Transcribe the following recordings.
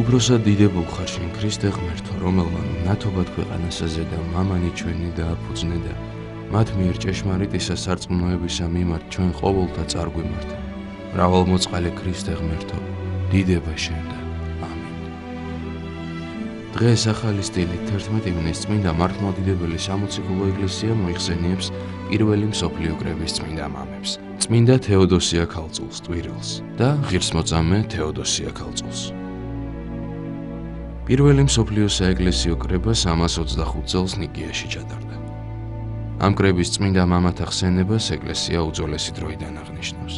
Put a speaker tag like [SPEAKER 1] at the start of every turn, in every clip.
[SPEAKER 1] უფროსად დიდებულ ხარ შენ ქრისტე ღმერთო, რომელმან ნათობად ქვეყანასაზე და მამანი ჩვენი დააფუძნე და მათ მიერ ჭეშმარიტისა სარწმუნოებისა მიმართ ჩვენ ყოველთა წარგვიმართა. მრავალმოწყალე ქრისტე ღმერთო, დიდება შენდა. ამინ. დღეს ახალი სტილით 11 ივნის წმინდა მართლმადიდებელი სამოციქულო ეკლესია მოიხსენიებს პირველი მსოფლიო კრების წმინდა მამებს, წმინდა თეოდოსია ქალწულს ტვირილს და ღირსმოწამე თეოდოსია ქალწულს. პირველი მსოფლიო საეკლესიო კრება 325 წელს ნიკეაში ჩატარდა. ამ კრების წმინდა მამათა ხსენებას ეკლესია უძველესი დროიდან აღნიშნავს.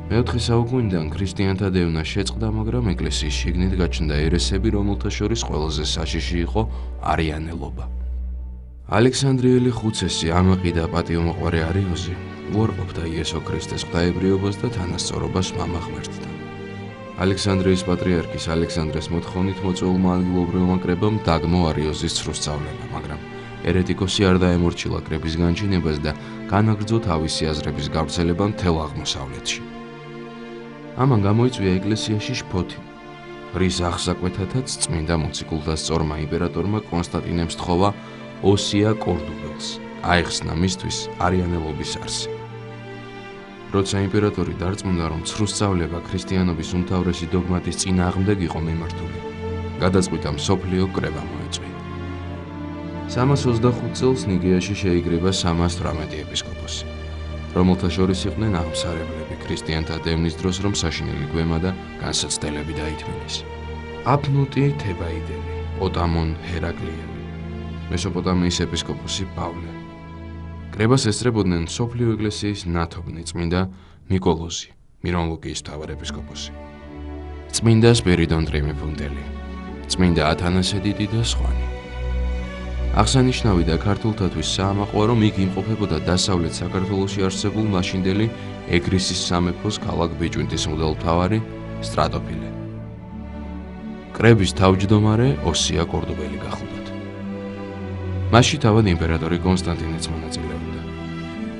[SPEAKER 1] მეოთხე საუკუნიდან ქრისტიანთა დევნა შეწყდა, მაგრამ ეკლესიის შიგნით გაჩნდა ერესები, რომელთა შორის ყველაზე საშიში იყო არიანელობა. ალექსანდრიელი ხუცესი, ამაყი და პატიომოყვარე არიოზი უარყოფდა იესო ქრისტეს ღვთაებრიობას და თანასწორობას მამა ღმერთთან. ალექსანდრიის პატრიარქის ალექსანდრეს მოთხოვნით მოწვეულმა ადგილობრივმა კრებამ დაგმო არიოზის ცრუსწავლება, მაგრამ ერეტიკოსი არ დაემორჩილა კრების განჩინებას და განაგრძო თავისი აზრების გავრცელება მთელ აღმოსავლეთში. ამან გამოიწვია ეკლესიაში შფოთი, რის აღსაკვეთათაც წმინდა მოციქულთა სწორმა იმპერატორმა კონსტანტინემ სთხოვა ოსია კორდუბელს, აეხსნა მისთვის არიანელობის არსი. როცა იმპერატორი დარწმუნდა, რომ ცრუსწავლება ქრისტიანობის უმთავრესი დოგმატის წინააღმდეგ იყო მიმართული, გადაწყვიტა მსოფლიო კრება მოეწვია. 325 წელს ნიგეაში შეიკრიბა 318 ეპისკოპოსი, რომელთა შორის იყვნენ აღმსარებლები ქრისტიანთა დევნის დროს, რომ საშინელი გვემა და განსაცდელები დაითმინეს. აფნუტი თებაიდელი, ოტამონ ჰერაკლიელი, მესოპოტამიის ეპისკოპოსი პავლე. კრებას ესწრებოდნენ მსოფლიო ეკლესიის ნათობნი წმინდა მიკოლოზი, მირონლუგიის მთავარეპისკოპოსი, წმინდა სპირიდონ ტრიმიფუნტელი, წმინდა ათანასე დიდი და სხვანი. აღსანიშნავი და ქართულთათვის საამაყოა, რომ იქ იმყოფებოდა დასავლეთ საქართველოში არსებულ მაშინდელი ეგრისის სამეფოს ქალაქ ბიჭვინტის მღვდელმთავარი სტრატოფილე. კრების თავმჯდომარე ოსია კორდუბელი გახლდათ. მასში თავად იმპერატორი კონსტანტინეც მონაწილეობდა.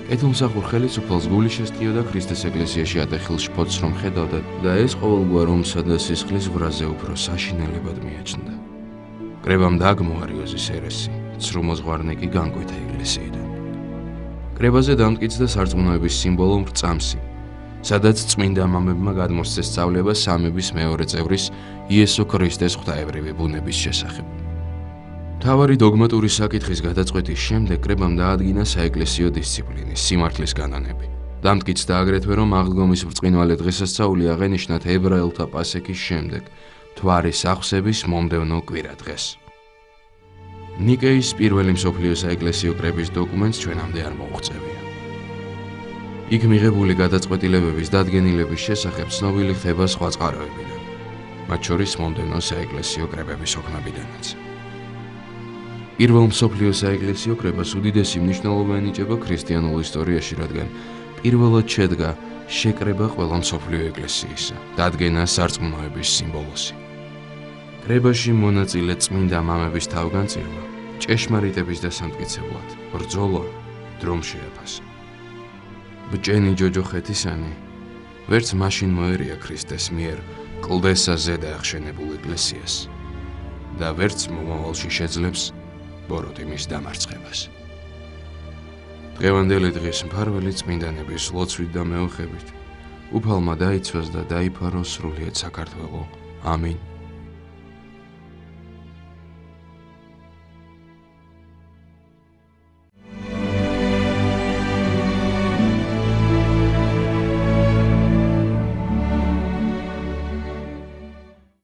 [SPEAKER 1] კეთილმსახურ ხელისუფალს გული შესტიოდა ქრისტეს ეკლესიაში ატეხილ შფოთს რომ ხედავდა და ეს ყოველგვარ ომსა და სისხლის ვრაზე უფრო საშინელებად მიაჩნდა. კრებამ დაგმო არიოზის ერესი, ცრუმოზღვარნე კი განკვეთა ეკლესიიდან. კრებაზე დამტკიცდა სარწმუნოების სიმბოლო მრწამსი, სადაც წმინდა მამებმა გადმოსცეს სწავლება სამების მეორე წევრის იესო ქრისტეს ღვთაებრივი ბუნების შესახებ. მთავარი დოგმატური საკითხის გადაწყვეტის შემდეგ კრებამ დაადგინა საეკლესიო დისციპლინის, სიმართლის კანონები. დამტკიცდა აგრეთვე, რომ აღდგომის ბრწყინვალე დღესასწაული აღენიშნათ ებრაელთა პასექის შემდეგ, მთვარის აღსების მომდევნო კვირადღეს. ნიკეის პირველი მსოფლიო საეკლესიო კრების დოკუმენტს ჩვენამდე არ მოუღწევია. იქ მიღებული გადაწყვეტილებების დადგენილების შესახებ ცნობილი ხდება სხვა წყაროებიდან, მათ შორის მომდევნო საეკლესიო კრებების ოქმებიდანაც. პირველ მსოფლიო საეკლესიო კრებას უდიდესი მნიშვნელობა ენიჭება ქრისტიანულ ისტორიაში, რადგან პირველად შედგა შეკრება ყველა მსოფლიო ეკლესიისა, დადგენა სარწმუნოების სიმბოლოსი. კრებაში მონაწილე წმინდა მამების თავგანწირვა, ჭეშმარიტების დასამტკიცებლად, ბრძოლა დრომ შეაფასა. ბჭენი ჯოჯოხეთისანი ვერც მაშინ მოერია ქრისტეს მიერ კლდესა ზედა აღშენებულ ეკლესიას და ვერც მომავალში შეძლებს ბოროტიმის დამარცხებას. დღევანდელი დღის მფარველი წმინდანების ლოცვით და მეოხებით უფალმა დაიცვას და დაიფაროს სრულიად საქართველო. ამინ.